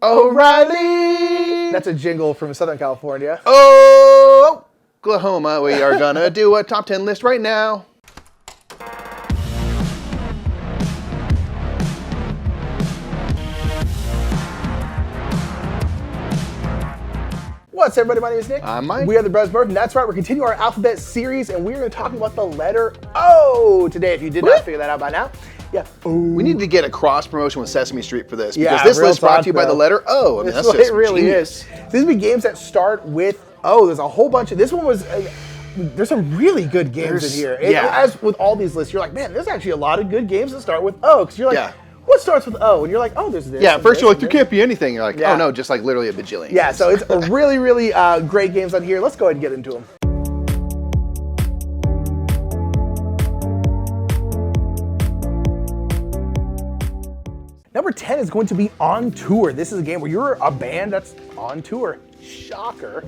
O'Reilly. That's a jingle from Southern California. Oh, Oklahoma, we are gonna do a top 10 list right now. What's up, everybody? My name is Nick. I'm Mike. We are the Brothers Murph, and that's right, we're continuing our alphabet series, and we're going to talk about the letter O today, if you did not figure that out by now. Yeah. We need to get a cross promotion with Sesame Street for this, because Yeah, this real list brought talk, to you by though. the letter O. I mean, That's that's what just it really genius. is. These would be games that start with O. There's a whole bunch of, this one was, there's some really good games in here. yeah. As with all these lists, you're like, man, there's actually a lot of good games that start with O, because you're like, Yeah. what starts with O? And you're like, oh, there's this. Yeah, and first this you're like, and there this. can't be anything. You're like, Yeah. oh no, just like literally a bajillion. Yeah, games. so it's a really, really great games on here. Let's go ahead and get into them. Number 10 is going to be On Tour. This is a game where you're a band that's on tour. Shocker.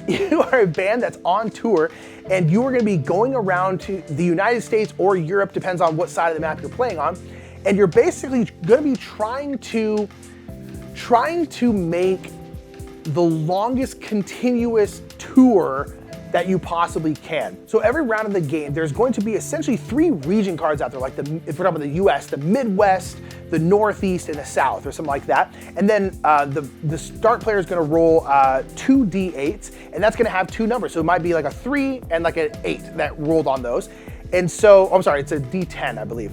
You are a band that's on tour, and you are going to be going around to the United States or Europe, depends on what side of the map you're playing on, and you're basically going to be trying to make the longest continuous tour that you possibly can. So every round of the game, there's going to be essentially 3 region cards out there, like if we're talking about the US, the Midwest, the Northeast, and the South, or something like that. And then the start player is gonna roll 2 D8s, and that's gonna have 2 numbers. So it might be like a 3 and like an 8 that rolled on those. And so, I'm sorry, it's a D10, I believe.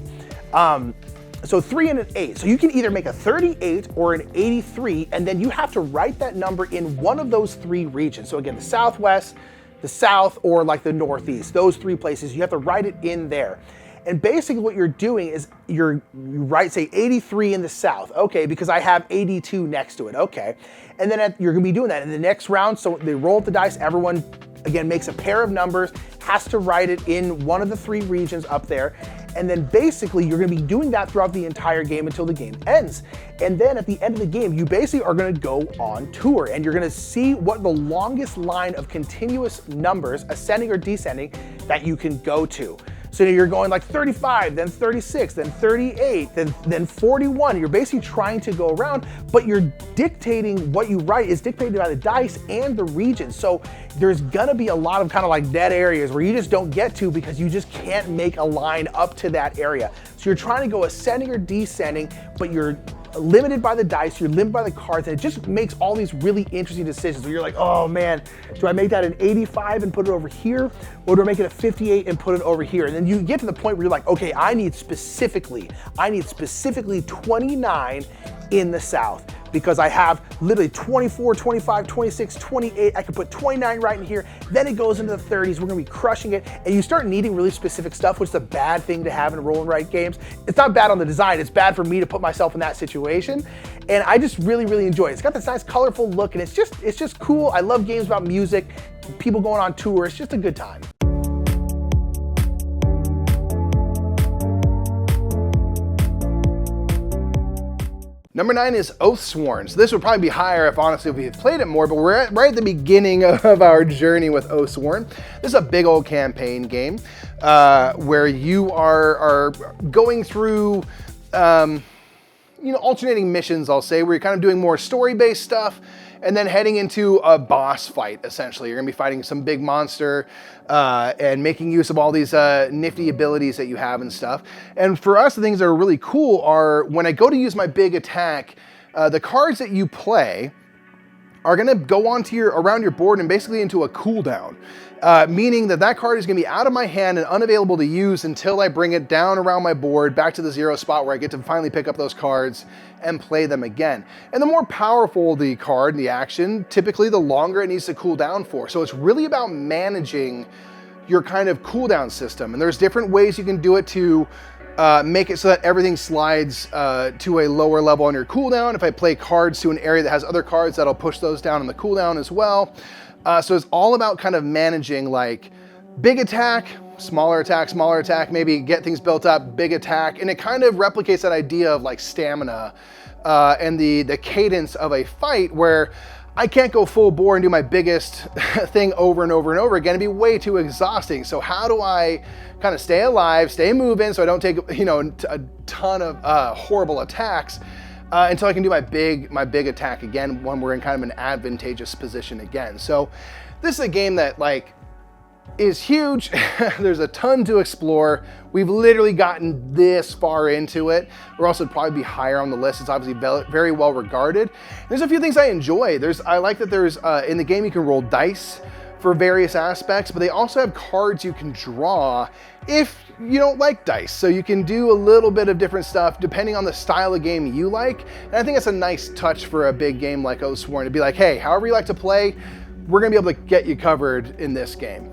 So 3 and an 8. So you can either make a 38 or an 83, and then you have to write that number in one of those 3 regions. So again, the Southwest, the South, or like the Northeast, those 3 places, you have to write it in there. And basically what you're doing is you write, say, 83 in the South. Okay, because I have 82 next to it. Okay. And then you're gonna be doing that in the next round. So they roll up the dice, everyone, again, makes a pair of numbers, has to write it in one of the 3 regions up there. And then basically you're gonna be doing that throughout the entire game until the game ends. And then at the end of the game, you basically are gonna go on tour, and you're gonna see what the longest line of continuous numbers, ascending or descending, that you can go to. So you're going like 35, then 36, then 38, then 41. You're basically trying to go around, but you're dictating what you write is dictated by the dice and the region. So there's gonna be a lot of kind of like dead areas where you just don't get to because you just can't make a line up to that area. So you're trying to go ascending or descending, but you're limited by the dice, you're limited by the cards, and it just makes all these really interesting decisions where you're like, oh man, do I make that an 85 and put it over here? Or do I make it a 58 and put it over here? And then you get to the point where you're like, okay, I need specifically 29 in the South, because I have literally 24, 25, 26, 28, I can put 29 right in here, then it goes into the 30s, we're gonna be crushing it, and you start needing really specific stuff, which is a bad thing to have in roll and write games. It's not bad on the design, it's bad for me to put myself in that situation, and I just really, really enjoy it. It's got this nice colorful look, and it's just cool. I love games about music, people going on tour, it's just a good time. Number 9 is Oathsworn. So this would probably be higher if honestly we had played it more, but we're right at the beginning of our journey with Oathsworn. This is a big old campaign game where you are going through alternating missions, I'll say, where you're kind of doing more story-based stuff and then heading into a boss fight, essentially. You're gonna be fighting some big monster and making use of all these nifty abilities that you have and stuff. And for us, the things that are really cool are when I go to use my big attack, the cards that you play are gonna go onto around your board and basically into a cooldown. Meaning that card is gonna be out of my hand and unavailable to use until I bring it down around my board back to the 0 spot where I get to finally pick up those cards and play them again. And the more powerful the card, the action, typically the longer it needs to cool down for. So it's really about managing your kind of cooldown system. And there's different ways you can do it to make it so that everything slides to a lower level on your cooldown. If I play cards to an area that has other cards, that'll push those down on the cooldown as well. So it's all about kind of managing like big attack, smaller attack, maybe get things built up, big attack. And it kind of replicates that idea of like stamina and the cadence of a fight where I can't go full bore and do my biggest thing over and over and over again. It'd be way too exhausting. So how do I kind of stay alive, stay moving, so I don't take, you know, a ton of horrible attacks until I can do my big attack again when we're in kind of an advantageous position again. So this is a game that like is huge. There's a ton to explore. We've literally gotten this far into it. We're also probably be higher on the list. It's obviously very well regarded. There's a few things I enjoy. I like that there's in the game you can roll dice for various aspects, but they also have cards you can draw if you don't like dice. So you can do a little bit of different stuff depending on the style of game you like. And I think that's a nice touch for a big game like Oathsworn to be like, hey, however you like to play, we're gonna be able to get you covered in this game.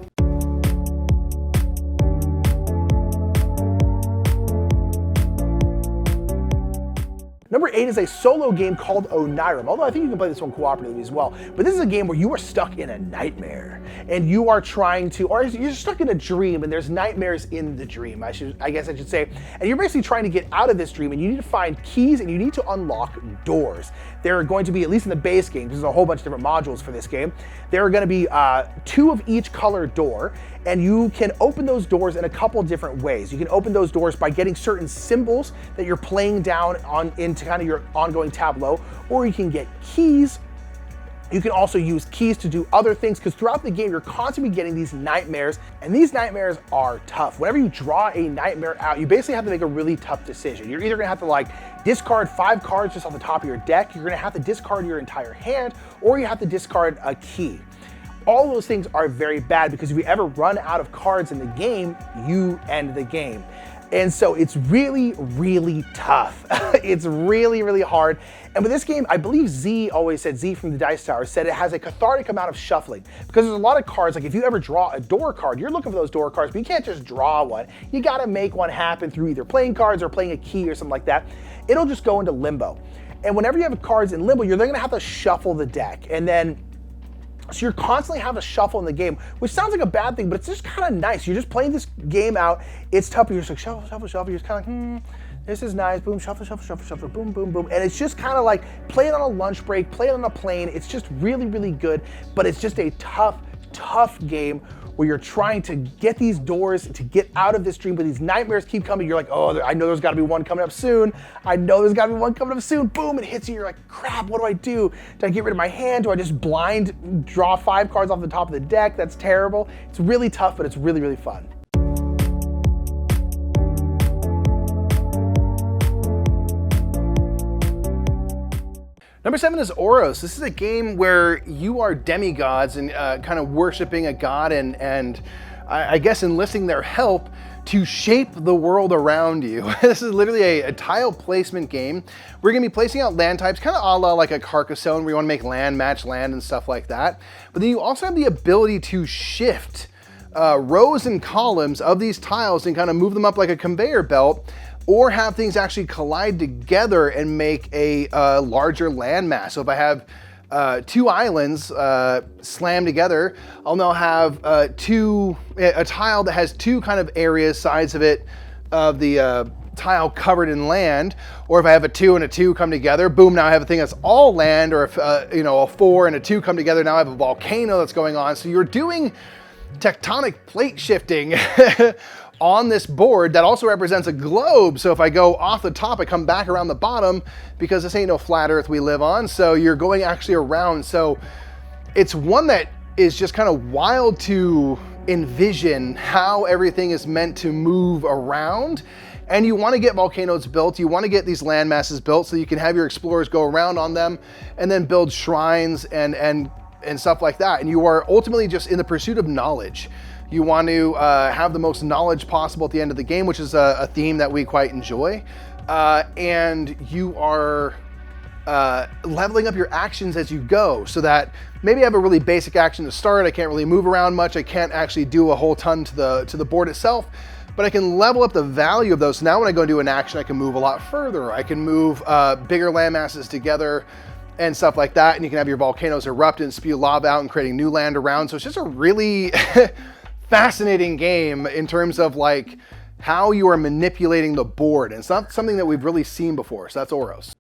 Number 8 is a solo game called Onirim, although I think you can play this one cooperatively as well. But this is a game where you are stuck in a nightmare and you are trying to, or you're stuck in a dream and there's nightmares in the dream, I guess I should say. And you're basically trying to get out of this dream and you need to find keys and you need to unlock doors. There are going to be, at least in the base game, there's a whole bunch of different modules for this game, there are going to be 2 of each color door, and you can open those doors in a couple different ways. You can open those doors by getting certain symbols that you're playing down into kind of your ongoing tableau, or you can get keys. You can also use keys to do other things, because throughout the game, you're constantly getting these nightmares, and these nightmares are tough. Whenever you draw a nightmare out, you basically have to make a really tough decision. You're either gonna have to like discard 5 cards just off the top of your deck, you're gonna have to discard your entire hand, or you have to discard a key. All those things are very bad, because if you ever run out of cards in the game, you end the game. And so it's really, really tough. It's really, really hard. And with this game, I believe Z from the Dice Tower said it has a cathartic amount of shuffling, because there's a lot of cards, like if you ever draw a door card, you're looking for those door cards, but you can't just draw one. You gotta make one happen through either playing cards or playing a key or something like that. It'll just go into limbo. And whenever you have cards in limbo, you're then gonna have to shuffle the deck. And then so you're constantly having to shuffle in the game, which sounds like a bad thing, but it's just kind of nice. You're just playing this game out. It's tough, but you're just like shuffle, shuffle, shuffle. You're just kind of like, this is nice. Boom, shuffle, shuffle, shuffle, shuffle, boom, boom, boom. And it's just kind of like play it on a lunch break, play it on a plane. It's just really, really good, but it's just a tough, tough game where you're trying to get these doors to get out of this dream, but these nightmares keep coming. You're like, oh, I know there's gotta be one coming up soon. I know there's gotta be one coming up soon. Boom, it hits you. You're like, crap, what do I do? Do I get rid of my hand? Do I just blind draw 5 cards off the top of the deck? That's terrible. It's really tough, but it's really, really fun. Number 7 is Oros. This is a game where you are demigods and kind of worshiping a god and I guess enlisting their help to shape the world around you. This is literally a tile placement game. We're gonna be placing out land types, kind of a la like a Carcassonne, where you wanna make land, match land and stuff like that. But then you also have the ability to shift rows and columns of these tiles and kind of move them up like a conveyor belt, or have things actually collide together and make a larger landmass. So if I have 2 islands slammed together, I'll now have a tile that has 2 kind of areas, sides of it, of the tile covered in land. Or if I have a 2 and a 2 come together, boom, now I have a thing that's all land. Or if a 4 and a 2 come together, now I have a volcano that's going on. So you're doing tectonic plate shifting on this board that also represents a globe. So if I go off the top, I come back around the bottom, because this ain't no flat earth we live on. So you're going actually around. So it's one that is just kind of wild to envision how everything is meant to move around. And you want to get volcanoes built. You want to get these land masses built so you can have your explorers go around on them and then build shrines and stuff like that. And you are ultimately just in the pursuit of knowledge. You want to have the most knowledge possible at the end of the game, which is a theme that we quite enjoy. And you are leveling up your actions as you go, so that maybe I have a really basic action to start. I can't really move around much. I can't actually do a whole ton to the board itself, but I can level up the value of those. So now when I go into an action, I can move a lot further. I can move bigger land masses together and stuff like that. And you can have your volcanoes erupt and spew lava out and creating new land around. So it's just a really fascinating game in terms of like how you are manipulating the board. And it's not something that we've really seen before. So that's Oros.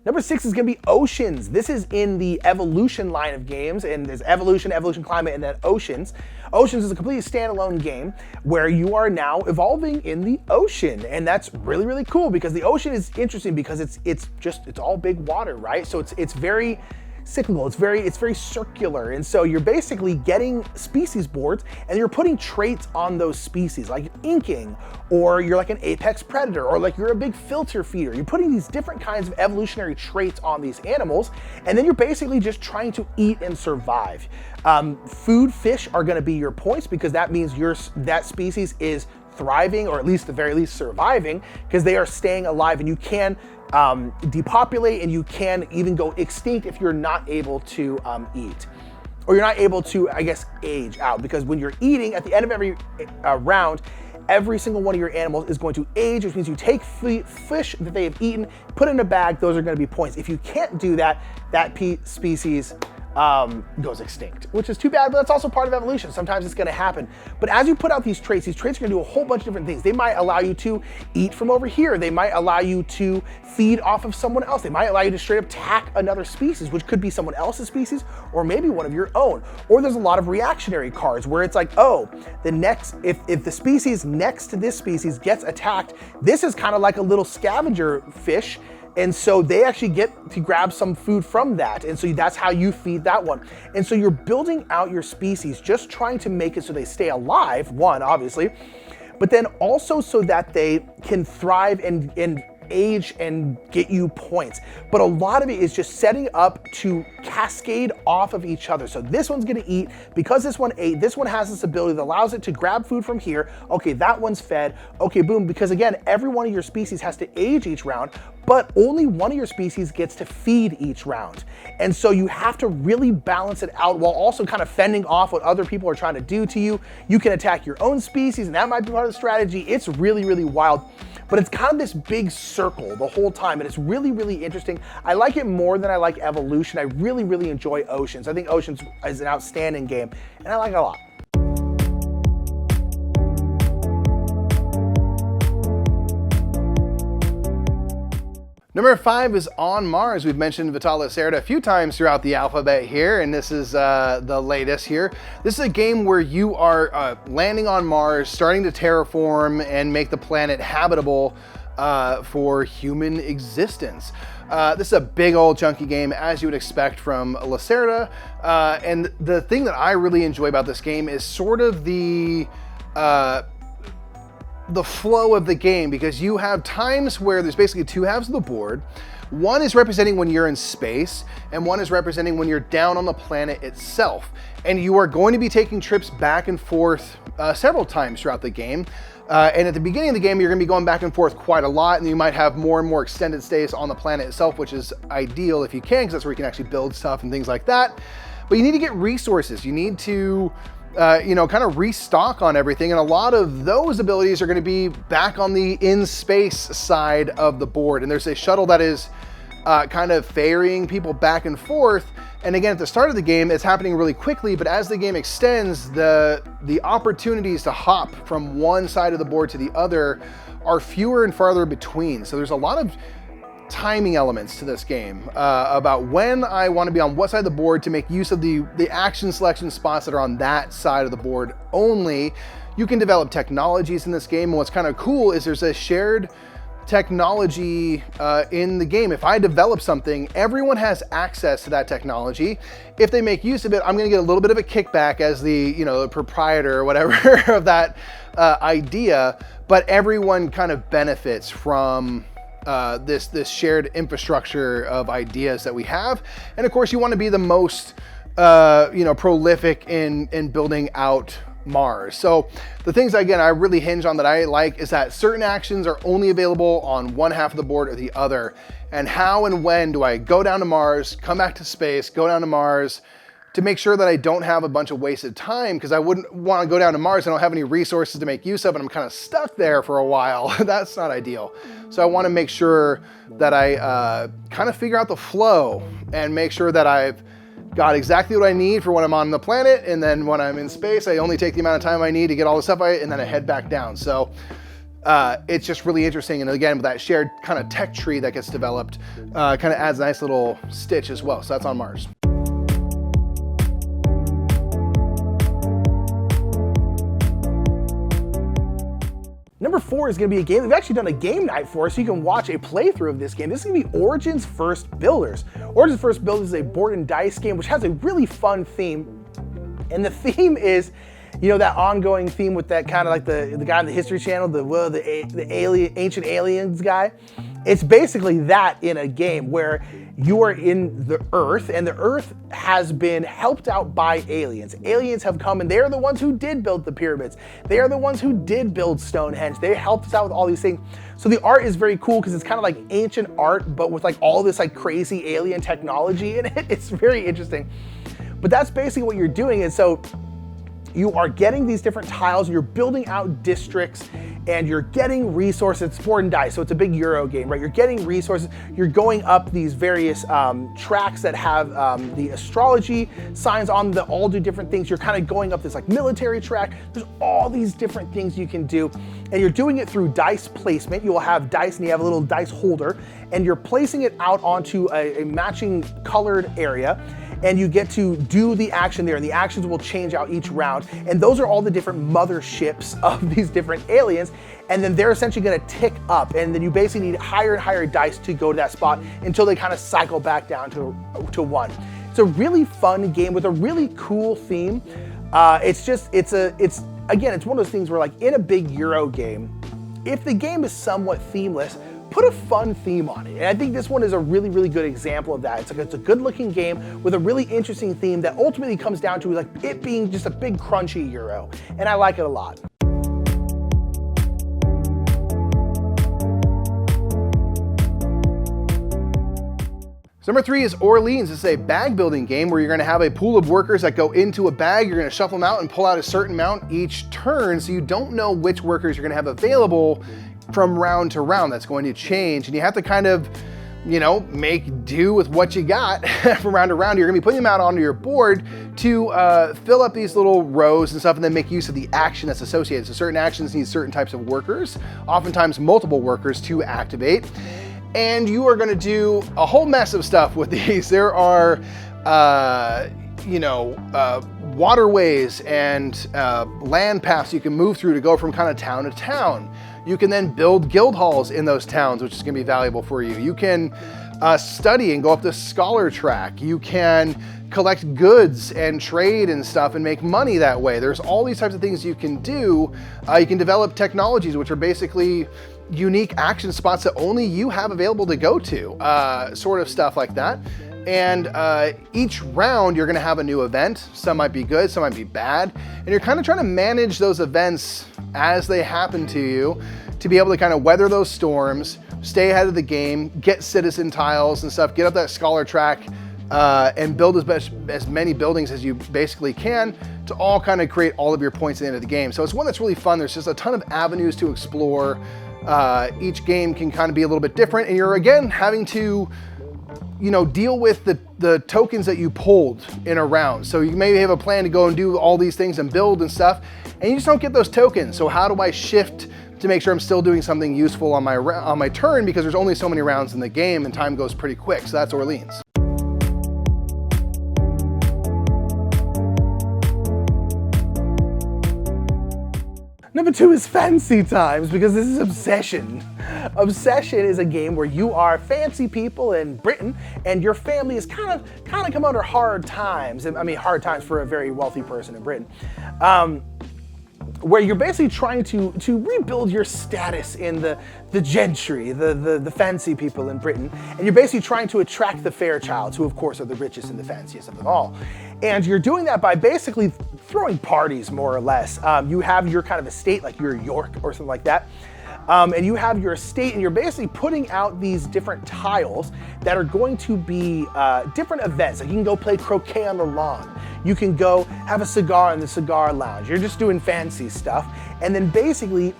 Number 6 is gonna be Oceans. This is in the Evolution line of games, and there's Evolution, Evolution Climate, and then Oceans. Oceans is a completely standalone game where you are now evolving in the ocean, and that's really, really cool because the ocean is interesting because it's all big water, right? So it's very cyclical, it's very circular, and so you're basically getting species boards and you're putting traits on those species, like inking, or you're like an apex predator, or like you're a big filter feeder. You're putting these different kinds of evolutionary traits on these animals, and then you're basically just trying to eat and survive. Food fish are going to be your points because that means that species is thriving, or at least the very least surviving, because they are staying alive, and you can depopulate and you can even go extinct if you're not able to eat, or you're not able to, I guess, age out, because when you're eating at the end of every round, every single one of your animals is going to age, which means you take fish that they have eaten, put in a bag, those are going to be points. If you can't do that, that species goes extinct, which is too bad, but that's also part of evolution. Sometimes it's going to happen. But as you put out these traits are going to do a whole bunch of different things. They might allow you to eat from over here. They might allow you to feed off of someone else. They might allow you to straight up attack another species, which could be someone else's species or maybe one of your own. Or there's a lot of reactionary cards where it's like, oh, if the species next to this species gets attacked, this is kind of like a little scavenger fish. And so they actually get to grab some food from that. And so that's how you feed that one. And so you're building out your species, just trying to make it so they stay alive, one, obviously, but then also so that they can thrive and age and get you points. But a lot of it is just setting up to cascade off of each other. So this one's gonna eat, because this one ate, this one has this ability that allows it to grab food from here. Okay, that one's fed. Okay, boom, because again, every one of your species has to age each round, but only one of your species gets to feed each round. And so you have to really balance it out while also kind of fending off what other people are trying to do to you. You can attack your own species, and that might be part of the strategy. It's really, really wild. But it's kind of this big circle the whole time, and it's really, really interesting. I like it more than I like Evolution. I really, really enjoy Oceans. I think Oceans is an outstanding game, and I like it a lot. Number 5 is On Mars. We've mentioned Vital Lacerda a few times throughout the alphabet here, and this is the latest here. This is a game where you are landing on Mars, starting to terraform and make the planet habitable for human existence. This is a big old chunky game, as you would expect from Lacerda, and the thing that I really enjoy about this game is sort of the flow of the game, because you have times where there's basically two halves of the board. One is representing when you're in space, and one is representing when you're down on the planet itself. And you are going to be taking trips back and forth several times throughout the game. And at the beginning of the game, you're going to be going back and forth quite a lot, and you might have more and more extended stays on the planet itself, which is ideal if you can, because that's where you can actually build stuff and things like that. But you need to get resources. You need to kind of restock on everything. And a lot of those abilities are going to be back on the in-space side of the board. And there's a shuttle that is kind of ferrying people back and forth. And again, at the start of the game, it's happening really quickly, but as the game extends, the opportunities to hop from one side of the board to the other are fewer and farther between. So there's a lot of timing elements to this game about when I want to be on what side of the board to make use of the action selection spots that are on that side of the board only. You can develop technologies in this game, and what's kind of cool is there's a shared technology in the game. If I develop something, everyone has access to that technology. If they make use of it, I'm going to get a little bit of a kickback as the proprietor or whatever of that idea, but everyone kind of benefits from this shared infrastructure of ideas that we have. And of course, you want to be the most prolific in building out Mars. So the things, again, I really hinge on that I like is that certain actions are only available on one half of the board or the other. And how and when do I go down to Mars, come back to space, go down to Mars, to make sure that I don't have a bunch of wasted time, because I wouldn't want to go down to Mars. I don't have any resources to make use of, and I'm kind of stuck there for a while. That's not ideal. So I want to make sure that I kind of figure out the flow and make sure that I've got exactly what I need for when I'm on the planet, and then when I'm in space, I only take the amount of time I need to get all the stuff and then I head back down. So it's just really interesting. And again, with that shared kind of tech tree that gets developed, kind of adds a nice little stitch as well. So that's on Mars. Number 4 is going to be a game we've actually done a game night for, so you can watch a playthrough of this game. This is going to be Origin's First Builders. Origin's First Builders is a board and dice game which has a really fun theme. And the theme is, you know, that ongoing theme with that kind of like the guy on the History Channel, the ancient aliens guy. It's basically that in a game where you are in the Earth, and the Earth has been helped out by aliens. Aliens have come, and they're the ones who did build the pyramids. They are the ones who did build Stonehenge. They helped us out with all these things. So the art is very cool because it's kind of like ancient art, but with like all this like crazy alien technology in it. It's very interesting. But that's basically what you're doing. And so you are getting these different tiles, and you're building out districts, and you're getting resources. It's board and dice, so it's a big Euro game, right? You're getting resources. You're going up these various tracks that have the astrology signs on that all do different things. You're kind of going up this like military track. There's all these different things you can do, and you're doing it through dice placement. You will have dice, and you have a little dice holder, and you're placing it out onto a matching colored area. And you get to do the action there, and the actions will change out each round. And those are all the different motherships of these different aliens. And then they're essentially gonna tick up, and then you basically need higher and higher dice to go to that spot until they kind of cycle back down to 1. It's a really fun game with a really cool theme. It's again, it's one of those things where like in a big Euro game, if the game is somewhat themeless, put a fun theme on it. And I think this one is a really, really good example of that. It's a good looking game with a really interesting theme that ultimately comes down to like it being just a big crunchy Euro. And I like it a lot. So number 3 is Orléans. It's a bag building game where you're gonna have a pool of workers that go into a bag. You're gonna shuffle them out and pull out a certain amount each turn, so you don't know which workers you're gonna have available from round to round. That's going to change, and you have to kind of, you know, make do with what you got from round to round. You're gonna be putting them out onto your board to fill up these little rows and stuff, and then make use of the action that's associated. So certain actions need certain types of workers, oftentimes multiple workers to activate. And you are gonna do a whole mess of stuff with these. There are, waterways and land paths you can move through to go from kind of town to town. You can then build guild halls in those towns, which is gonna be valuable for you. You can study and go up the scholar track. You can collect goods and trade and stuff and make money that way. There's all these types of things you can do. You can develop technologies, which are basically unique action spots that only you have available to go to, sort of stuff like that. And each round you're gonna have a new event. Some might be good, some might be bad. And you're kind of trying to manage those events as they happen to you to be able to kind of weather those storms, stay ahead of the game, get citizen tiles and stuff, get up that scholar track, and build as many buildings as you basically can to all kind of create all of your points at the end of the game. So it's one that's really fun. There's just a ton of avenues to explore. Each game can kind of be a little bit different, and you're again having to, you know, deal with the tokens that you pulled in a round. So you maybe have a plan to go and do all these things and build and stuff, and you just don't get those tokens. So how do I shift to make sure I'm still doing something useful on my turn, because there's only so many rounds in the game and time goes pretty quick. So that's Orléans. Number 2 is Fancy Times, because this is Obsession. Obsession is a game where you are fancy people in Britain, and your family is kind of come under hard times. I mean, hard times for a very wealthy person in Britain. Where you're basically trying to rebuild your status in the gentry, the fancy people in Britain, and you're basically trying to attract the Fairchilds, who of course are the richest and the fanciest of them all. And you're doing that by basically throwing parties, more or less. You have your kind of estate, like your York or something like that. And you have your estate, and you're basically putting out these different tiles that are going to be different events. Like you can go play croquet on the lawn. You can go have a cigar in the cigar lounge. You're just doing fancy stuff. And then basically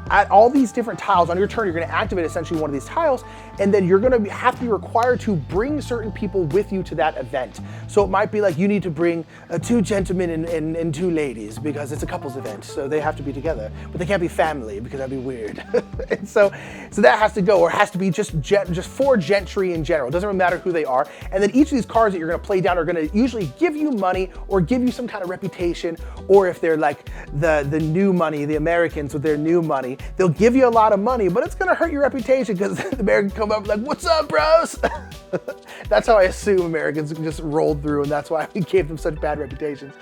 at all these different tiles on your turn, you're going to activate essentially one of these tiles, and then you're going to have to be required to bring certain people with you to that event. So it might be like you need to bring 2 gentlemen and 2 ladies because it's a couples event, so they have to be together, but they can't be family because that'd be weird. And so that has to go, or it has to be just 4 gentry in general. It doesn't really matter who they are. And then each of these cards that you're going to play down are going to usually give you money or give you some kind of reputation, or if they're like the new money, the Americans with their new money, they'll give you a lot of money, but it's going to hurt your reputation because the Americans come up like, "What's up, bros?" That's how I assume Americans just rolled through, and that's why we gave them such bad reputations.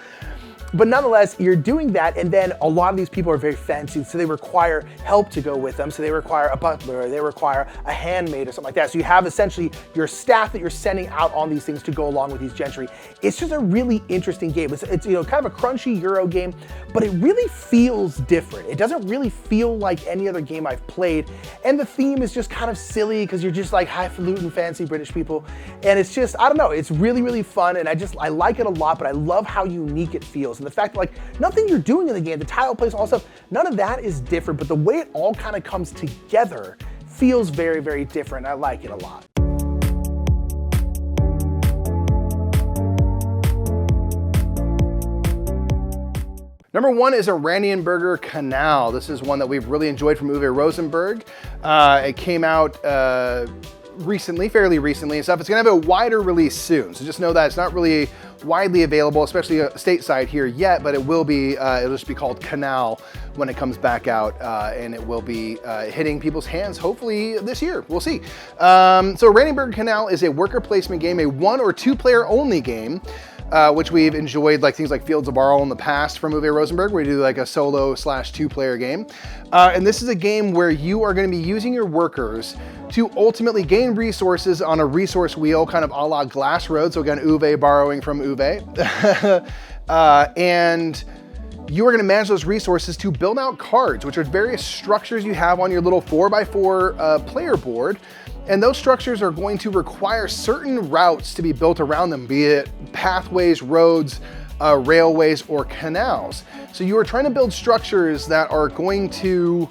But nonetheless, you're doing that, and then a lot of these people are very fancy, so they require help to go with them. So they require a butler, or they require a handmaid or something like that. So you have essentially your staff that you're sending out on these things to go along with these gentry. It's just a really interesting game. It's kind of a crunchy Euro game, but it really feels different. It doesn't really feel like any other game I've played, and the theme is just kind of silly because you're just like highfalutin fancy British people, and it's just, I don't know, it's really, really fun, and I like it a lot, but I love how unique it feels. And the fact that like nothing you're doing in the game, the tile place, all that stuff, none of that is different, but the way it all kind of comes together feels very, very different. I like it a lot. Number 1 is Oranienburger Kanal. This is one that we've really enjoyed from Uwe Rosenberg. It came out recently, fairly recently and stuff. It's gonna have a wider release soon, so just know that it's not really widely available, especially stateside here yet, but it will be, it'll just be called Kanal when it comes back out, and it will be hitting people's hands hopefully this year. We'll see. So Oranienburger Kanal is a worker placement game, a 1 or 2 player only game, which we've enjoyed, like things like Fields of Barl in the past from Uwe Rosenberg, where you do like a solo/2 player game. And this is a game where you are going to be using your workers to ultimately gain resources on a resource wheel, kind of a la Glass Road. So again, Uwe borrowing from Uwe. And you are going to manage those resources to build out cards, which are various structures you have on your little 4x4 player board. And those structures are going to require certain routes to be built around them, be it pathways, roads, railways, or canals. So you are trying to build structures that are going to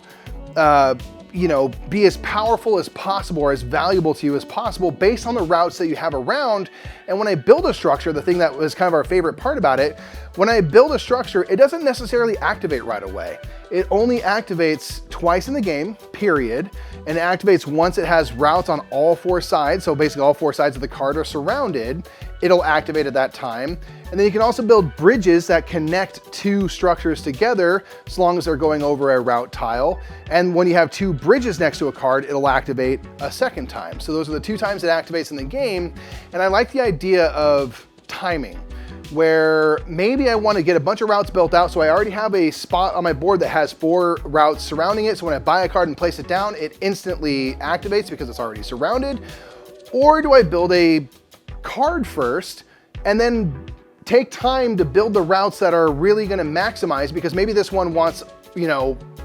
be as powerful as possible or as valuable to you as possible based on the routes that you have around. And when I build a structure, the thing that was kind of our favorite part about it, when I build a structure, it doesn't necessarily activate right away. It only activates twice in the game, period. And it activates once it has routes on all 4 sides. So basically all 4 sides of the card are surrounded. It'll activate at that time. And then you can also build bridges that connect 2 structures together as long as they're going over a route tile. And when you have 2 bridges next to a card, it'll activate a second time. So those are the 2 times it activates in the game. And I like the idea of timing, where maybe I want to get a bunch of routes built out, so I already have a spot on my board that has 4 routes surrounding it, so when I buy a card and place it down, it instantly activates because it's already surrounded. Or do I build a card first and then take time to build the routes that are really going to maximize, because maybe this one wants,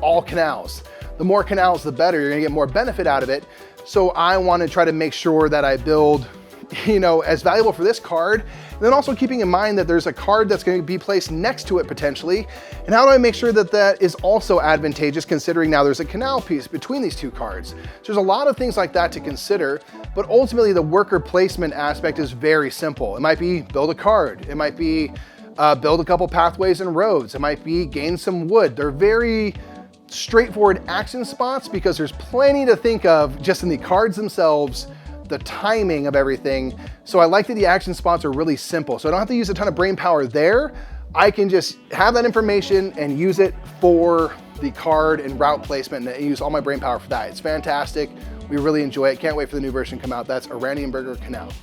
all canals. The more canals, the better. You're going to get more benefit out of it. So I want to try to make sure that I build as valuable for this card, and then also keeping in mind that there's a card that's going to be placed next to it potentially. And how do I make sure that that is also advantageous, considering now there's a canal piece between these 2 cards? So there's a lot of things like that to consider, but ultimately the worker placement aspect is very simple. It might be build a card. It might be build a couple pathways and roads. It might be gain some wood. They're very straightforward action spots because there's plenty to think of just in the cards themselves, the timing of everything. So I like that the action spots are really simple. So I don't have to use a ton of brain power there. I can just have that information and use it for the card and route placement and use all my brain power for that. It's fantastic. We really enjoy it. Can't wait for the new version to come out. That's Oranienburger Kanal.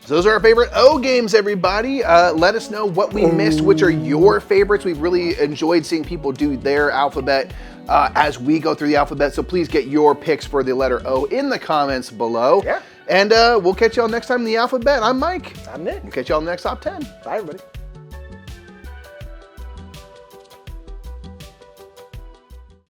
So those are our favorite O games, everybody. Let us know what we missed, which are your favorites. We've really enjoyed seeing people do their alphabet as we go through the alphabet. So please get your picks for the letter O in the comments below. Yeah. And we'll catch y'all next time in the alphabet. I'm Mike. I'm Nick. We'll catch y'all in the next top 10. Bye, everybody.